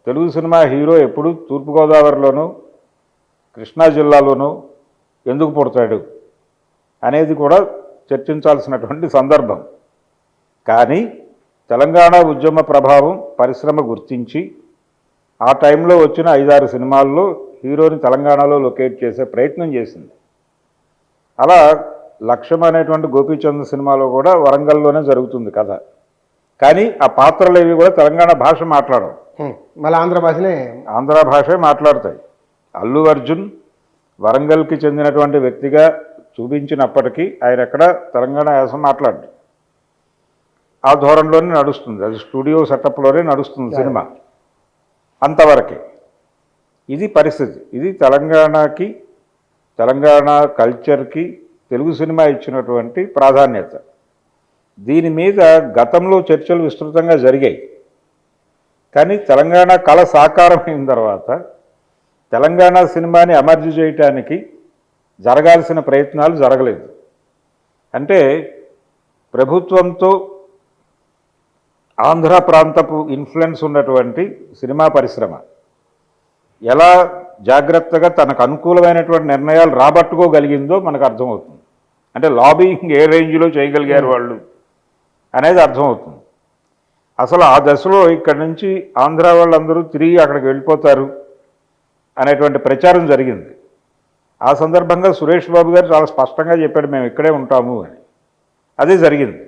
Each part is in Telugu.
తెలుగు సినిమా హీరో ఎప్పుడు తూర్పుగోదావరిలోనూ కృష్ణా జిల్లాలోనూ ఎందుకు పుడతాడు అనేది కూడా చర్చించాల్సినటువంటి సందర్భం. కానీ తెలంగాణ ఉద్యమ ప్రభావం పరిశ్రమ గుర్తించి ఆ టైంలో వచ్చిన 5-6 సినిమాల్లో హీరోని తెలంగాణలో లొకేట్ చేసే ప్రయత్నం చేసింది. అలా లక్ష్యం అనేటువంటి గోపీచంద్ సినిమాలో కూడా వరంగల్లోనే జరుగుతుంది కథ. కానీ ఆ పాత్రలు ఏవి కూడా తెలంగాణ భాష మాట్లాడవు, మళ్ళీ ఆంధ్ర భాషే మాట్లాడతాయి. అల్లు అర్జున్ వరంగల్కి చెందినటువంటి వ్యక్తిగా చూపించినప్పటికీ ఆయన ఎక్కడ తెలంగాణ యాస మాట్లాడు. ఆ ధోరణిలోనే నడుస్తుంది, అది స్టూడియో సెటప్లోనే నడుస్తుంది సినిమా, అంతవరకే. ఇది పరిస్థితి. ఇది తెలంగాణకి, తెలంగాణ కల్చర్కి తెలుగు సినిమా ఇచ్చినటువంటి ప్రాధాన్యత. దీని మీద గతంలో చర్చలు విస్తృతంగా జరిగాయి. కానీ తెలంగాణ కళ సాకారమైన తర్వాత తెలంగాణ సినిమాని అమర్జీ చేయటానికి జరగాల్సిన ప్రయత్నాలు జరగలేదు. అంటే ప్రభుత్వంతో ఆంధ్ర ప్రాంతపు ఇన్ఫ్లుయెన్స్ ఉన్నటువంటి సినిమా పరిశ్రమ ఎలా జాగ్రత్తగా తనకు అనుకూలమైనటువంటి నిర్ణయాలు రాబట్టుకోగలిగిందో మనకు అర్థమవుతుంది. అంటే లాబింగ్ ఏ రేంజ్లో చేయగలిగారు వాళ్ళు అనేది అర్థమవుతుంది. అసలు ఆ దశలో ఇక్కడి నుంచి ఆంధ్ర వాళ్ళందరూ తిరిగి అక్కడికి వెళ్ళిపోతారు అనేటువంటి ప్రచారం జరిగింది. ఆ సందర్భంగా సురేష్ బాబు గారు చాలా స్పష్టంగా చెప్పాడు, మేము ఇక్కడే ఉంటాము అని. అదే జరిగింది.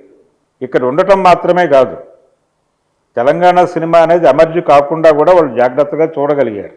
ఇక్కడ ఉండటం మాత్రమే కాదు, తెలంగాణ సినిమా అనేది అమర్జీ కాకుండా కూడా వాళ్ళు జాగ్రత్తగా చూడగలిగారు.